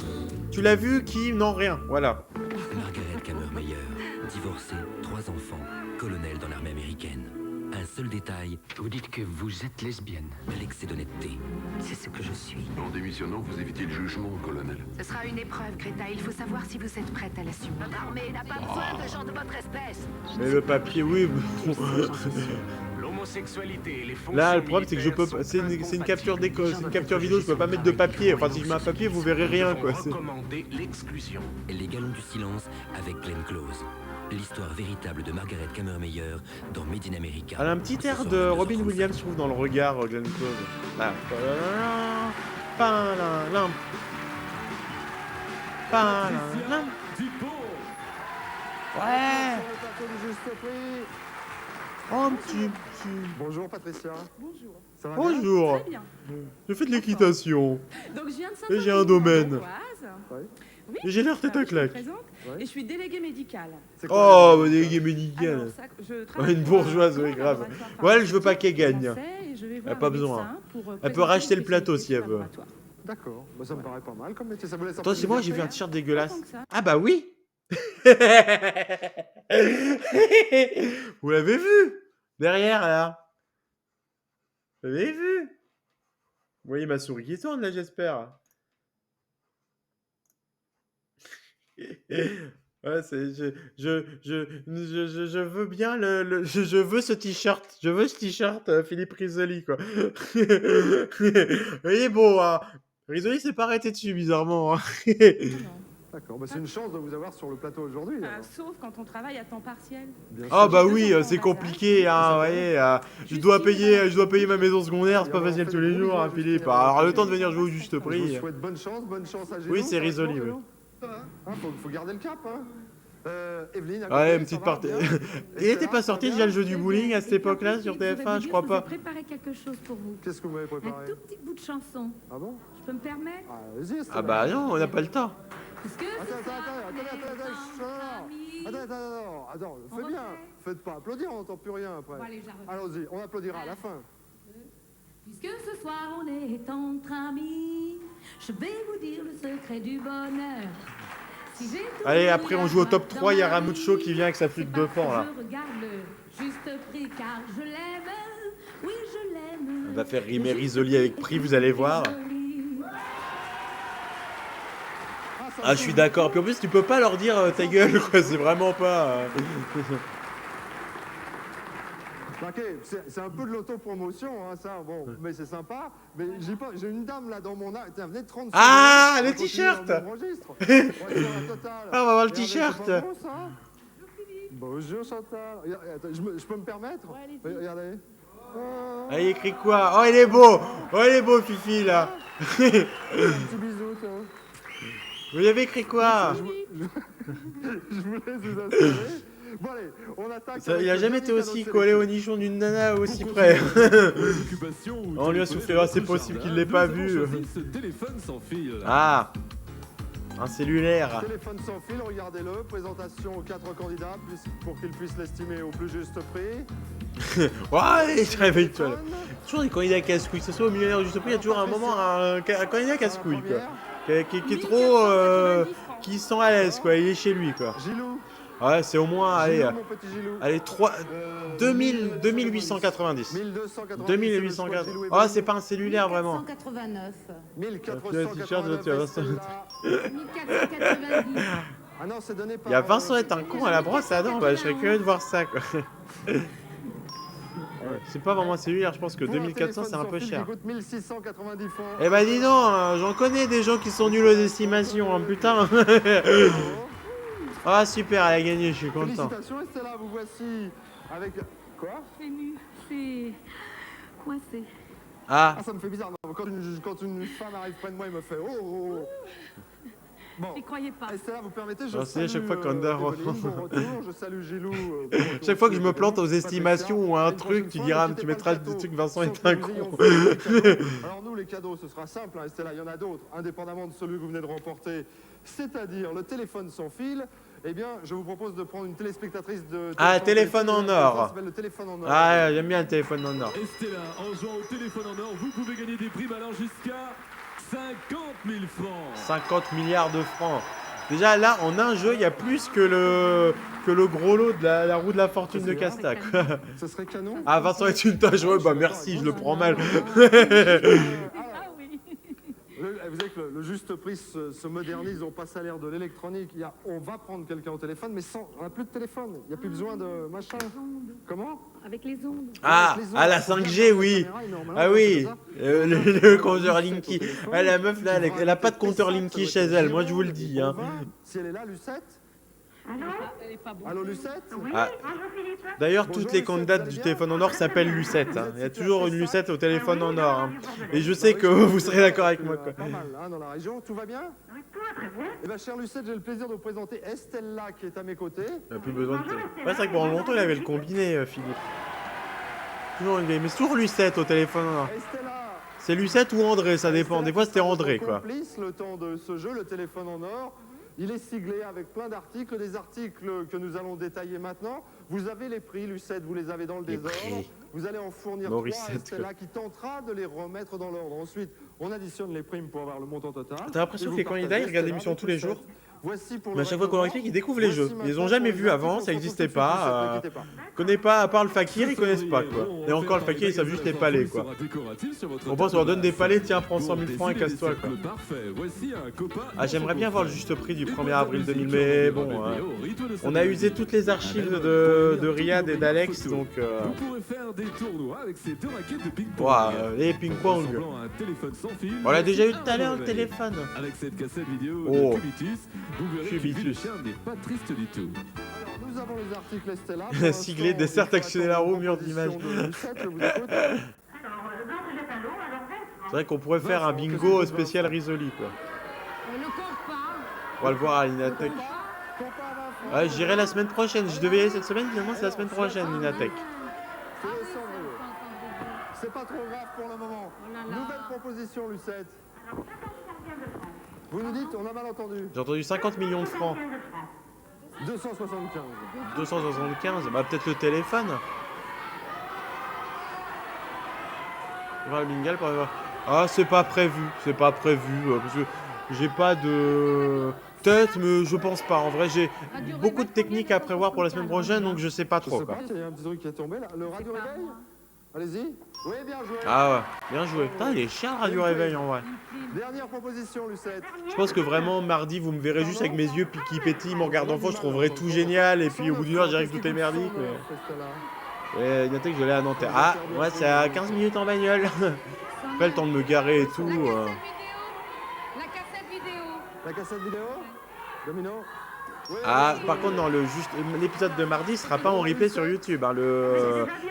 Tu l'as vu qui? Non, rien. Voilà. Margaret Kammermeyer, divorcée, 3 enfants, colonel dans l'armée américaine. Un seul détail. Vous dites que vous êtes lesbienne. L'excès d'honnêteté. C'est ce que je suis. En démissionnant, vous évitez le jugement, colonel. Ce sera une épreuve, Greta. Il faut savoir si vous êtes prête à l'assumer. Notre armée n'a pas besoin de gens de votre espèce. Mais le papier, oui. L'homosexualité et les fonctions Là, le problème, c'est que je peux pas. C'est une capture d'école, c'est une capture vidéo, je peux pas mettre de papier. Enfin, si je mets un papier, vous verrez rien, quoi. recommander l'exclusion. Les Galons du silence avec Glenn Close. L'histoire véritable de Margaret Kammermeyer dans Made in America. Elle a un petit air de Robin Williams, je trouve, dans le regard, Glenn Close. Là. Ouais. Un petit. Bonjour Patricia. Bonjour. Ça va Bonjour. Très bien. Je fais de l'équitation. Donc je viens de Et j'ai un domaine. Oui. Et j'ai l'air tête à claque. Je me présente et je suis déléguée médicale. Oh, bah, délégué médical. Alors, ça, je Ouais, travaille une pour un bourgeoise, oui, grave. laboratoire Ouais, je veux pas qu'elle gagne. français et je vais Elle voir a pas un besoin. médecin pour, Elle peut présenter racheter une le plateau si spécialité elle veut. laboratoire. D'accord, bah, ça me paraît pas mal comme métier. Ça vous laisse un Attends, peu c'est moi, de j'ai vu un liberté, t-shirt dégueulasse. Pas tant que ça. Ah bah oui. Vous l'avez vu? Derrière, là. Vous l'avez vu? Vous voyez ma souris qui tourne, là, j'espère. Ouais, c'est... Je veux bien je veux ce t-shirt. Je veux ce t-shirt Philippe Risoli, quoi. Il est beau, hein. Risoli s'est pas arrêté dessus, bizarrement. Hein. D'accord, bah, c'est une chance de vous avoir sur le plateau aujourd'hui. alors. Sauf quand on travaille à temps partiel. Bien Ah sûr. bah oui, c'est compliqué, hein, vous voyez. Je dois payer ma maison secondaire, c'est pas facile tous les jours, hein, Philippe. Alors le temps de venir jouer au juste Je vous prix. souhaite bonne chance à Géno. Oui, c'est ça va, Risoli, Géno, oui. Géno Ça va, hein, faut garder le cap, hein. Evelyne, à Ouais, côté, une petite ça va, partie. bien Il était pas sorti déjà le jeu du bowling à cette époque-là sur TF1, je crois pas. Je vais préparer quelque chose pour vous. Qu'est-ce que vous m'avez préparé? Un tout petit bout de chanson. Ah bon? Je peux me permettre? Ah, vas-y, Ah bah non, on n'a pas le temps. Puisque Attends, fais bien. Faites pas applaudir, on n'entend plus rien après. Bon, allez, j'arrête. Allons-y, on applaudira à la fin. Puisque ce soir on est entre amis, je vais vous dire le secret du bonheur. Si j'ai tout Allez, après mis on à joue au top droite 3, il y a dans ma Ramucho vie, qui vient avec sa flûte de pan là. je regarde le juste prix car je l'aime, oui je l'aime. On va faire rimer Risoli avec prix, vous allez voir. Ah, je suis d'accord. Puis en plus, tu peux pas leur dire ta gueule, quoi. C'est vraiment pas. Ok, c'est un peu de l'autopromotion, hein, ça, bon, mais c'est sympa. Mais j'ai une dame là dans mon âge, tiens, venez de 30 secondes. Ah, on le va continuer t-shirt. dans le même registre. Ouais, c'est la totale. Ah, on va voir le Regardez, t-shirt. c'est pas beau, ça. Bonjour Chantal. Attends, je peux me permettre? Regardez. Ah, il écrit quoi? Oh, il est beau. Oh, il est beau, Fifi, là. Un petit bisou, toi. Vous avez écrit quoi? Je vous laisse vous installer. Bon allez, on attaque. Il a jamais été aussi collé au nichon d'une nana aussi près. On lui a soufflé, ah, c'est possible qu'il l'ait pas vu. Ce téléphone sans fil. Ah, un cellulaire. Téléphone sans fil, regardez-le. Présentation aux 4 candidats pour qu'ils puissent l'estimer au plus juste prix. Ouais, réveille-toi. Toujours des candidats casse-couilles. Que ce soit au millionnaire ou juste prix, il y a toujours un moment un candidat casse-couille, quoi. Qui est trop. Qui se sent à l'aise, quoi. Il est chez lui, quoi. Gilou. Ouais, c'est au moins, allez, Gilou, mon petit Gilou. allez, 2890. 2890. Ah, c'est pas un cellulaire, vraiment. 1489. 1489. Ah non, c'est donné par. Il y a Vincent est un con à la brosse à dents, bah, je serais curieux de voir ça, quoi. Ouais, c'est pas vraiment un cellulaire, je pense que 2400 c'est un peu cher. Coûte 1690 francs. Eh bah dis donc, j'en connais des gens qui sont nuls aux estimations, hein, putain. Ah super, elle a gagné, je suis content. Félicitations Estella, vous voici avec... Quoi? C'est coincé. Ah, Ah, ça me fait bizarre, non, quand une femme arrive près de moi, il me fait oh, oh, oh. Bon. J'y croyais pas. Estella, vous permettez, je Alors, c'est à salue chaque fois qu'on a- Evelyne, bon retour, je salue Gilou. Chaque fois que je me plante aux estimations ou à un truc, tu diras, tu mettras des trucs, Vincent est un con. Alors nous, les cadeaux, ce sera simple, hein, Estella, il y en a d'autres, indépendamment de celui que vous venez de remporter, c'est-à-dire le téléphone sans fil. Eh bien, je vous propose de prendre une téléspectatrice de... Ah, téléphone en or. Ça s'appelle le téléphone en or. Ah, j'aime bien le téléphone en or. Estella, en jouant au téléphone en or, vous pouvez gagner des primes allant jusqu'à 50 000 francs. 50 milliards de francs. Déjà là, en un jeu, il y a plus que le gros lot de la roue de la fortune de Castac. Ce serait canon. Ah, Vincent est une tâche. Ouais, bah merci, je le prends mal. Vous savez que le juste prix se modernise, on passe à l'ère de l'électronique. On va prendre quelqu'un au téléphone, mais on n'a plus de téléphone. Il n'y a plus besoin de machin. Comment? Avec les ondes. Ah, à la 5G, oui. Ah oui, le compteur Linky. Ah, la meuf là, elle a pas de compteur Linky chez elle, moi je vous le dis. Hein. Si elle est là, Lucette. Elle est pas bonne. Allô, Lucette? Ah. D'ailleurs, toutes les candidates du téléphone en or s'appellent Lucette. Hein. Il y a toujours une Lucette au téléphone en or. Hein. Et je sais que vous serez d'accord avec moi. Quoi. Pas mal, hein, dans la région. Tout va bien? Oui, tout va très bien. Eh bien, chère Lucette, j'ai le plaisir de vous présenter Estella qui est à mes côtés. Il n'a plus besoin de... Ouais, c'est vrai que pendant longtemps, il avait le combiné, Philippe. Toujours une vieille. Mais c'est toujours Lucette au téléphone en or. Estella. C'est Lucette ou André, ça dépend. Des fois, c'était André, quoi. Complice le temps de ce jeu, le téléphone en or. Il est siglé avec plein d'articles, des articles que nous allons détailler maintenant. Vous avez les prix, Lucette, vous les avez dans le désordre. Vous allez en fournir trois à Estella qui tentera de les remettre dans l'ordre. Ensuite, on additionne les primes pour avoir le montant total. T'as l'impression que les candidats, ils regardent l'émission tous les jours? Voici pour mais à chaque fois qu'on leur explique, ils découvrent les jeux. Ils ont jamais vu avant, ça n'existait pas. pas. Connaissent pas, à part le fakir, ils connaissent pas quoi. Et encore le fakir, ils savent juste les palais quoi. On pense qu'on leur donne des palais, tiens, prends 100 000 francs et casse-toi quoi. Ah, j'aimerais bien voir le juste prix du 1er avril 2000, mais bon, on a usé toutes les archives de Riyad et d'Alex, donc. Ouah, les ping-pong. On l'a déjà eu tout à l'heure le téléphone. Avec cette cassette vidéo Oh. de Cubitus, vous verrez que Cubitus. Lucien n'est pas triste du tout. Alors, nous avons les articles Estella. Siglé, dessert, actionner la roue, mur d'image. C'est vrai qu'on pourrait faire un bingo spécial Risoli quoi. On ne compte pas. On va le voir à l'Inatech. Ouais, j'irai la semaine prochaine. Je devais y aller cette semaine, finalement c'est la semaine prochaine l'Inatech. C'est pas trop grave pour le moment. Nouvelle proposition, Lucette. Vous nous dites, on a mal entendu. J'ai entendu 50 millions de francs. 275. 275, bah peut-être le téléphone. On va le bingal pour avoir... Ah, c'est pas prévu, parce que j'ai pas de tête, mais je pense pas. En vrai, j'ai beaucoup de techniques à prévoir pour la semaine prochaine, donc je sais pas trop. Je sais Quoi. pas, il y a un petit truc qui est tombé là. Le radio réveil? Allez-y. Oui, bien joué. Ah ouais, bien joué. Putain, il est cher le radio réveil en vrai. Dernière proposition, Lucette. Je pense que vraiment, mardi, vous me verrez juste avec mes yeux qui pétillent, me regardant fort, je trouverai tout génial, et puis au bout d'une heure, je dirais que tout est merdique. Mais... Et Nathalie, je l'ai à Nanterre. Ah, ouais, c'est à 15 minutes en bagnole. Après, le temps de me garer et tout. La cassette vidéo. La cassette vidéo? Domino? Ah, par contre, non, l'épisode de mardi sera pas en replay sur YouTube. Hein,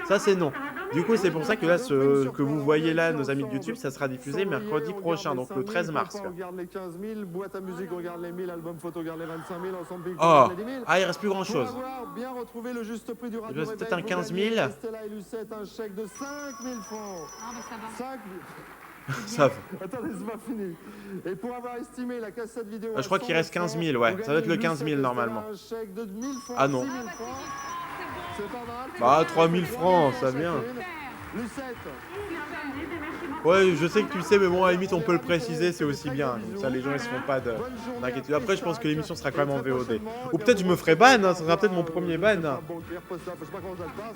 ça, c'est non. Du coup, c'est pour ça que là, ce que vous voyez là, nos amis de YouTube, ça sera diffusé mercredi prochain, donc le 13 mars. On regarde les 15 000, boîte à musique, on regarde les 1000, album photo, on regarde les 25 000, ensemble Pink, on regarde les 10 000. Ah, il reste plus grand chose. Pour avoir bien retrouvé le juste prix du radio C'est peut-être un 15 000. Stella et Lucette, un chèque de 5 000 francs. Ah, bah ça va. 5 000. Ça va. Attendez, c'est pas fini. Et pour avoir estimé la cassette vidéo... Je crois qu'il reste 15 000, ouais. Ça doit être le 15 000 normalement. Un chèque de 1000 francs, ah non. 6 000 francs. C'est pas mal. Bah, 3 000 francs, ça vient. Lucette. Ouais, je sais que tu le sais, mais bon, à la limite, on peut le préciser, c'est aussi bien. Comme ça, les gens, ils se font pas d'inquiétude. Après, je pense que l'émission sera quand même en VOD. Ou peut-être je me ferai ban, hein, ça sera peut-être mon premier ban. Je sais pas comment ça se passe.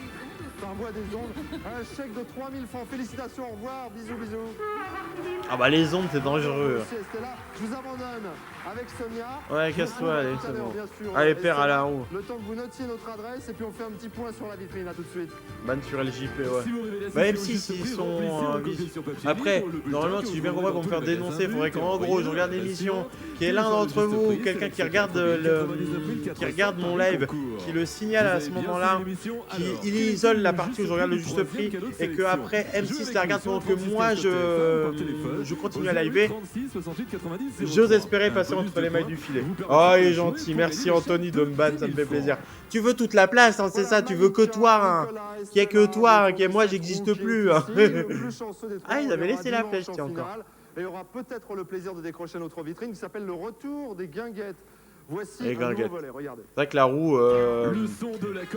T'envoies des ondes. Un chèque de 3 000 francs. Félicitations, au revoir. Bisous, bisous. Ah bah, les ondes, c'est dangereux. Je vous abandonne avec Sonia. Ouais, casse-toi, allez, c'est bon. Allez, père à la roue. Le temps que vous notiez notre adresse et puis on fait un petit point sur la vitrine, à tout de suite. Ban sur LJP, ouais. Bah, même si, s'ils sont... Après, normalement, si j'ai bien compris, pour me faire dénoncer, il faudrait qu'en gros, je regarde l'émission, qu'il y ait l'un d'entre vous, quelqu'un qui regarde mon live, qui le signale à ce moment-là, qui isole la la partie où je regarde le juste prix et que après M6 la regarde pendant que moi je continue à live, j'ose espérer passer entre les mailles du filet. Oh, il est gentil, merci Anthony de me ban, ça me fait plaisir. Tu veux toute la place, hein, c'est ça, tu veux que toi, hein. Qu'il y ait que toi, hein, moi j'existe plus. Hein. Ah, ils avaient laissé la flèche, tiens encore. Et aura peut-être le plaisir de décrocher notre vitrine qui s'appelle le retour des guinguettes. Voici les un nouveau volet, regardez. C'est vrai que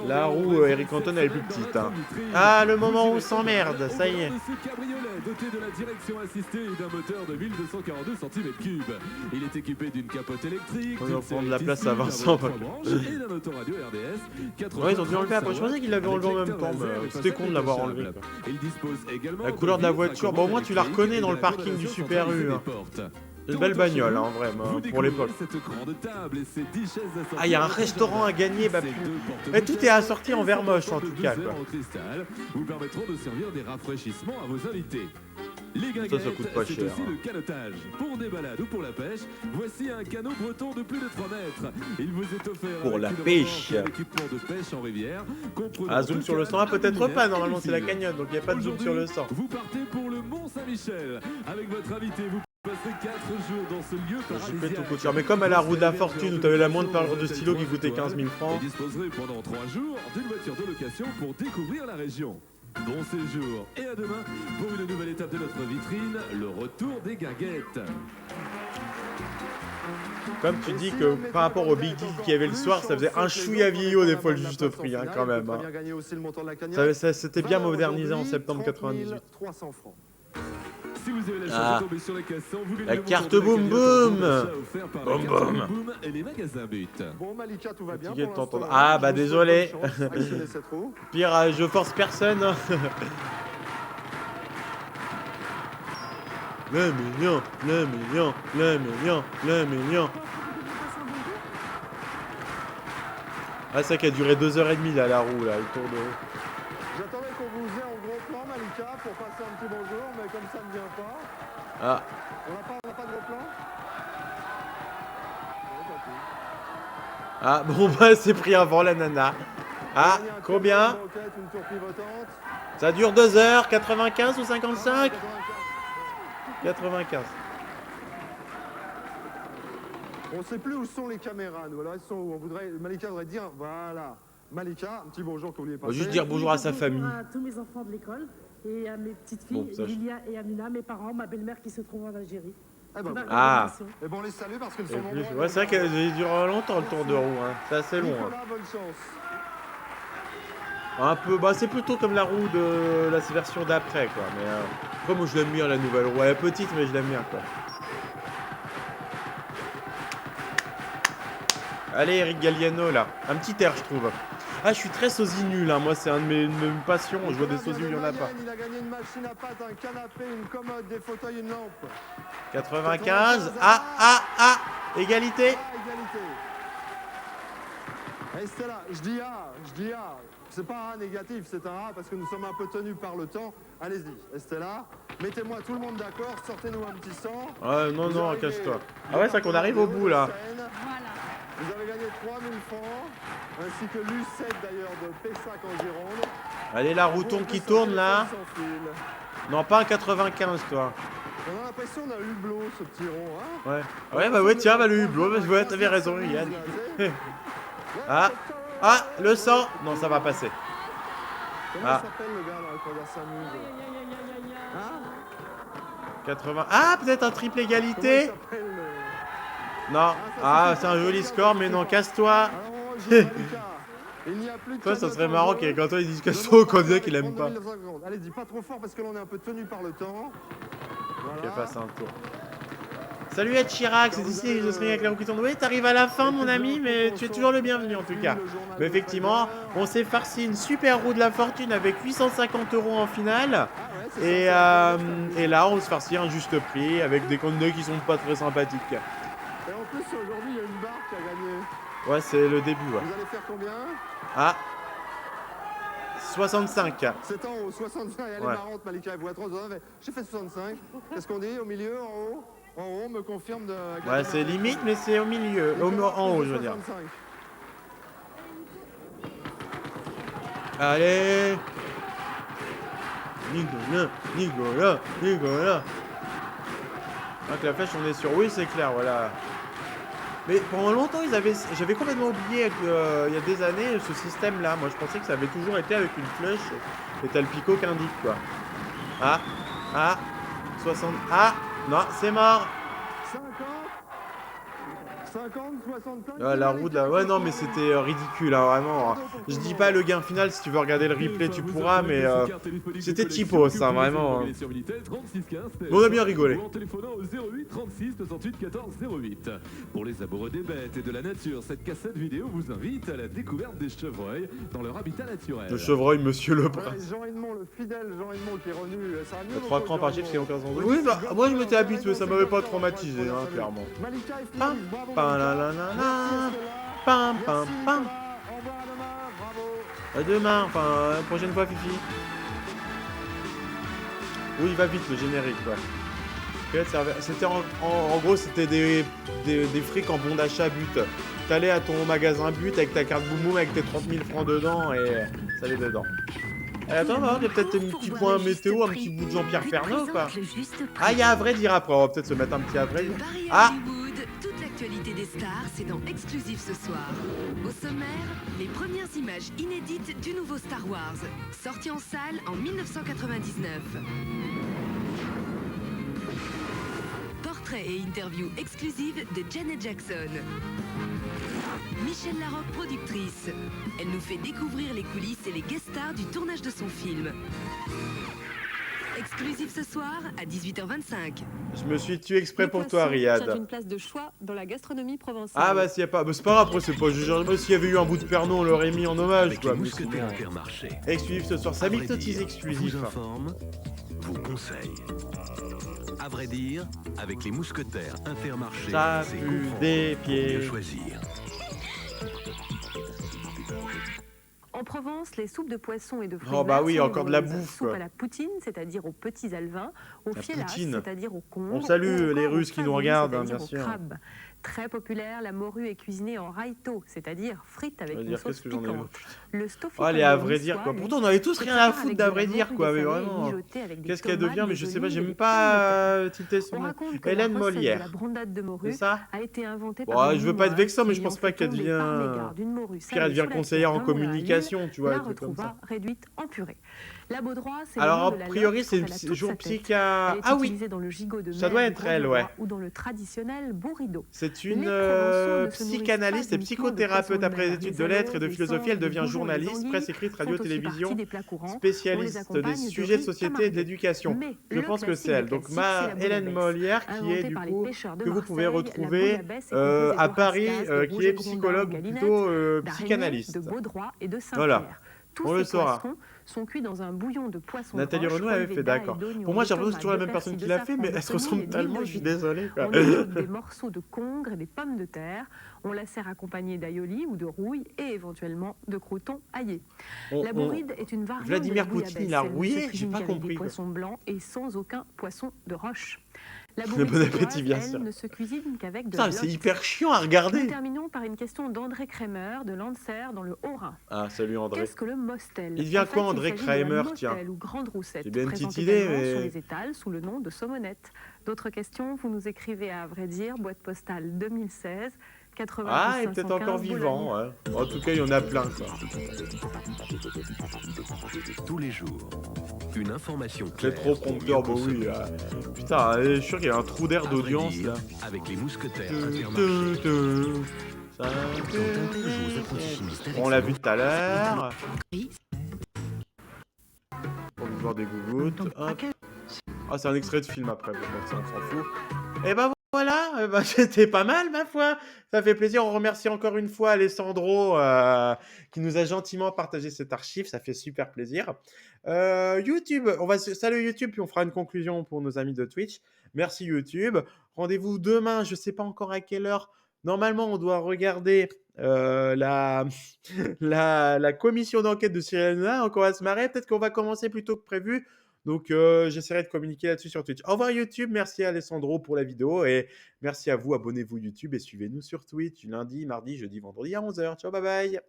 la roue Eric Anton elle est plus petite. Hein. Ah, le moment où on s'emmerde, ça y est. Ce cabriolet doté de la direction assistée et d'un moteur de 1242 cm3. Il est équipé d'une capote électrique. On va prendre la place à Vincent. Et d'un autoradio RDS. Ouais, ils ont dû enlever après. Je pensais qu'ils l'avaient enlevé en même temps, mais c'était con de l'avoir enlevé. La couleur de la voiture, bon, au moins tu la reconnais dans le parking du Super U. Hein. C'est une belle bagnole, hein, vraiment, pour l'époque. Ah, il y a un restaurant à gagner, bah mais tout est assorti en verre moche en tout cas. Quoi. Vous permettront de servir des rafraîchissements à vos invités. Les ça coûte pas cher. C'est aussi le canotage. Pour des balades ou pour la pêche, voici un canot breton de plus de 3 mètres. Il vous est offert pour la pêche. L'équipement de pêche en rivière. Ah, zoom sur le sang, ah, peut-être pas, normalement c'est la cagnotte, donc il n'y a pas de zoom sur le sang. Vous partez pour le Mont-Saint-Michel. Avec votre invité, vous passerez 4 jours dans ce lieu paradisiaque. Mais comme à la roue de la fortune où tu avais la moindre paire de stylo qui coûtait 15 000 francs. Et disposerez pendant 3 jours d'une voiture de location pour découvrir la région. Bon séjour et à demain pour une nouvelle étape de notre vitrine, le retour des guinguettes. Comme tu dis que par rapport au Big Deal qu'il y avait le soir, ça faisait un chouïa vieillot des fois le juste prix, hein, quand même. Hein. Ça c'était bien modernisé en septembre 98. Si vous avez la chance de tomber sur la caisse, vous gagnez la carte boum boum. Boum boum. Et les magasins But. Bon Malika, tout va bien. Ah bah désolé. Pire, je force personne. Le mignon, le mignon, le mignon, le mignon. Ah, ça qui a duré 2h30 là, la roue là, le tour de roue. J'attendais qu'on vous ait en gros plan, Malika, pour passer un petit bonjour, mais comme ça ne vient pas. Ah. On n'a pas de gros plan. Ah, bon bah c'est pris avant la nana. Ah, combien? Ça dure 2 heures, 95 ou 55? 95. On ne sait plus où sont les caméras, nous. Alors, elles sont où? On voudrait, Malika voudrait dire, voilà. Malika, un petit bonjour que vous vouliez pas. On va juste dire bonjour à sa famille. Bonjour à tous mes enfants de l'école et à mes petites filles, Lilia et Amina, mes parents, ma belle-mère qui se trouve en Algérie. Eh ben, ah. Et bon, on les salue parce qu'elles sont nombreuses. Ouais, c'est vrai qu'elle dure longtemps le tour de roue. Hein. C'est assez long. Nicolas, hein. bonne chance. Un peu, bah c'est plutôt comme la roue de la version d'après quoi. Mais après moi je l'aime bien la nouvelle roue. Elle est petite mais je l'aime bien quoi. Allez Eric Galliano là, un petit air je trouve. Ah je suis très sosie nul hein. Moi c'est un de mes passions, je vois des sosies où il n'y en a pas. Il a gagné une machine à pâte, un canapé, une commode, des fauteuils, une lampe. 95, égalité. Égalité. Et Stella, je dis A. C'est pas un A négatif, c'est un A parce que nous sommes un peu tenus par le temps. Allez-y, Estella, mettez-moi tout le monde d'accord, sortez-nous un petit sang. Non, casse-toi. Ah ouais, c'est qu'on arrive au bout là. Vous avez gagné 3000 francs, ainsi que l'U7 d'ailleurs de Pessac en Gironde. Allez, la routon qui tourne là. Non, pas un 95 toi. On a l'impression d'un hublot ce petit rond, hein. Ouais. Ouais, bah ouais, tiens, bah le hublot, bah, ouais, t'avais raison, Yann. Ah, le sang. Non, ça va passer. Comment s'appelle le gars là quand il s'amuse? 80. Ah, peut-être un triple égalité. Non. Ah, c'est un joli score, mais non, casse-toi. Toi, ça serait marrant quand toi ils disent casse-toi au candidat qu'il aime pas. Allez, dis pas trop fort parce que là on est un peu tenu par le temps. Voilà. Ok, passe un tour. Salut Ed Chirac, c'est ici, je serai avec la roue qui tourne. Oui, t'arrives à la fin, mon ami, mais tu es toujours le bienvenu en tout cas. Mais effectivement, on s'est farci une super roue de la fortune avec 850 € en finale. Et là, on se farcit un juste prix avec des candidats qui sont pas très sympathiques. Et en plus, aujourd'hui, il y a une barre qui a gagné. Ouais, c'est le début, ouais. Vous allez faire combien? Ah 65. C'est en haut, 65. Elle est marrante, Malika, elle voit trop. J'ai fait 65. Qu'est-ce qu'on dit? Au milieu, en haut? En haut, on me confirme de... Ouais, c'est limite, mais c'est au milieu. En haut, je veux dire. Allez. Nicolas, Nicolas, Nicolas. Donc la flèche, on est sur... Oui, c'est clair, voilà. Mais pendant longtemps, j'avais complètement oublié il y a des années ce système-là. Moi, je pensais que ça avait toujours été avec une flèche et t'as le picot qui indique, quoi. Ah, ah, 60... Ah, non, c'est mort. 50, 65... Ah, la roue de la... Ouais, non, mais c'était ridicule, hein, vraiment. Je dis pas le gain final, si tu veux regarder le replay, tu pourras, mais c'était typo, ça, vraiment. On a bien rigolé. En téléphonant au 08 36 68 14 08. Pour les amoureux des bêtes et de la nature, cette cassette vidéo vous invite à la découverte des chevreuils dans leur habitat naturel. Le chevreuil, monsieur le prince. Jean Edmond, le fidèle Jean Edmond qui est revenu. Ça a mieux 3 crans par chiffre, c'est encore sans doute. Oui, bah, moi je m'étais habitué, ça m'avait pas traumatisé, hein, clairement. Pam, pam, la, la, la, la. Pam, pam, pam. À demain, enfin, prochaine fois, Fifi. Oui, il va vite le générique, quoi. C'était en gros, c'était des frics en bon d'achat but. T'allais à ton magasin but avec ta carte Boumoum avec tes 30 000 francs dedans et ça allait dedans. Et attends, il y a peut-être un petit point météo, un petit bout de Jean-Pierre Ferneau, quoi. Ah, il y a à vrai dire après, on va peut-être se mettre un petit à vrai dire. Ah! Toute l'actualité des stars, c'est dans Exclusif ce soir. Au sommaire, les premières images inédites du nouveau Star Wars, sorti en salle en 1999. Portrait et interview exclusive de Janet Jackson. Michelle Larocque, productrice. Elle nous fait découvrir les coulisses et les guest stars du tournage de son film. Exclusif ce soir à 18h25. Je me suis tué exprès pour toi, Riyad. Une place de choix dans la gastronomie provençale. Ah bah s'il y a pas, bah, c'est pas grave, après c'est pas jugé. S'il y avait eu un bout de Pernod, on l'aurait mis en hommage, Avec quoi. les mousquetaires Intermarché. Exclusif ce soir, Samy Totis exclusif. Vous informe, vous conseille. À vrai dire, avec les mousquetaires Intermarché, Ça c'est pue confondre, des pieds. mieux choisir. En Provence, les soupes de poisson et de fruits Oh bah verts oui, sont encore de la nombreuses. bouffe, Soupe quoi. à la poutine, c'est-à-dire aux petits alevins, aux La fielaces, poutine. c'est-à-dire aux congres. On salue ou encore les aux Russes qui nous fabouilles, regardent, hein, c'est-à-dire bien aux sûr. crabes. Très populaire, la morue est cuisinée en raito, c'est-à-dire frite avec une Dire, sauce qu'est-ce que j'en ai piquante. Le stoffito Oh, elle est à vrai dire, quoi. Pourtant, on avait tous rien à foutre d'à vrai dire, quoi. Mais vraiment. Qu'est-ce qu'elle devient? Mais je sais pas, j'ai même pas tilté son nom. Hélène Molière. La brandade de morue C'est ça? a été inventée Bon, par une je veux pas être Chinoise vexant, mais qui, je pense en pas qu'elle fouettant des devient. parmégardes d'une morue Puis elle devient salée sous la conseillère en pierre d'un moulin à communication, huile, tu vois, la des trucs comme ça. retrouva réduite en purée. La baudroie, c'est Alors, le nom a de la priori, lotte c'est quand elle a toute jour sa tête. psycha. Elle est Ah oui! utilisée dans le gigot de Ça mer doit du être Grand elle, Leroy ouais. ou dans le traditionnel bourrido. C'est une Les Provençaux ne se psychanalyste et nourrissent pas uniquement de psychothérapeute. poissons Après de des mer. études Les de lettres et de aleuses, les philosophie, elle sangres, devient les bourgeons et les journaliste, anguilles presse écrite, radio, font aussi télévision, partie des plats courants. On les spécialiste accompagne des de sujets de riz société et camargue. de l'éducation. Mais Je le pense que classique c'est elle. des Donc classiques, c'est la Hélène bouillabaisse. Molière, qui est Inventée du par les coup, pêcheurs de que vous pouvez Marseille, la retrouver bouillabaisse est composée à de Paris, rascasse, de qui rouget est grondin, psychologue, galinette, plutôt d'araignée, psychanalyste. de baudroie et de Saint-Pierre. Voilà. Tous On le ces saura. poissons sont cuits dans un bouillon de poisson Nathalie de roche, Renaud avait relevé fait, d'ail, d'accord. d'oignons, Pour moi, de j'ai l'impression que c'est toujours la tomates, même de personne qui persil, l'a de fait, mais safran, elle se de ressemble semoule et tellement, d'huile je suis d'olive. désolé, quoi. On y ajoute des morceaux de congre et des pommes de terre. On la sert accompagnée d'aïoli ou de rouille et éventuellement de croûtons aillés. La bourride est une variante Vladimir de la Poutine, bouillabaisse. il a Elle ne se rouillé, j'ai cuisine pas qu'avec compris, des quoi. poissons blancs et sans aucun poisson de roche. La Le bourride bon appétit, suédoise, bien elle, sûr. ne se cuisine qu'avec de Putain, la c'est lotte. hyper chiant à regarder. Nous terminons par une question d'André Kremer de Landser dans le Haut-Rhin. Ah, salut André. Qu'est-ce que le Mostel? Il devient En fait, quoi, André il s'agit de la Kremer, motelle tiens? ou grande roussette, C'est bien une présente petite idée, également sur mais... les étals sous le nom de saumonette. D'autres questions, vous nous écrivez à vrai dire, boîte postale 2016, 80 Ah, il est peut-être encore vivant, ouais. En tout cas, il y en a plein, quoi. Tous les jours, une information C'est claire. trop prompteur, bah oui. Putain, je suis sûr qu'il y a un trou d'air d'audience, là. Avec les mousquetaires Tu, Intermarché. Ça- Quand un tel joue aux apprentis chimistes avec On l'a son vu tout à l'heure. Oui. Pour nous voir des gougouttes. Hop. Ah, c'est un extrait de film après, bon, ça, on s'en fout. Et ben voilà, eh ben, c'était pas mal, ma foi. Ça fait plaisir. On remercie encore une fois Alessandro qui nous a gentiment partagé cette archive. Ça fait super plaisir. YouTube, on va salut YouTube, puis on fera une conclusion pour nos amis de Twitch. Merci YouTube. Rendez-vous demain, je sais pas encore à quelle heure. Normalement, on doit regarder la commission d'enquête de Cyril Hanouna. Donc, on va se marrer. Peut-être qu'on va commencer plus tôt que prévu. Donc, j'essaierai de communiquer là-dessus sur Twitch. Au revoir YouTube. Merci à Alessandro pour la vidéo. Et merci à vous. Abonnez-vous YouTube et suivez-nous sur Twitch. Lundi, mardi, jeudi, vendredi à 11h. Ciao, bye bye.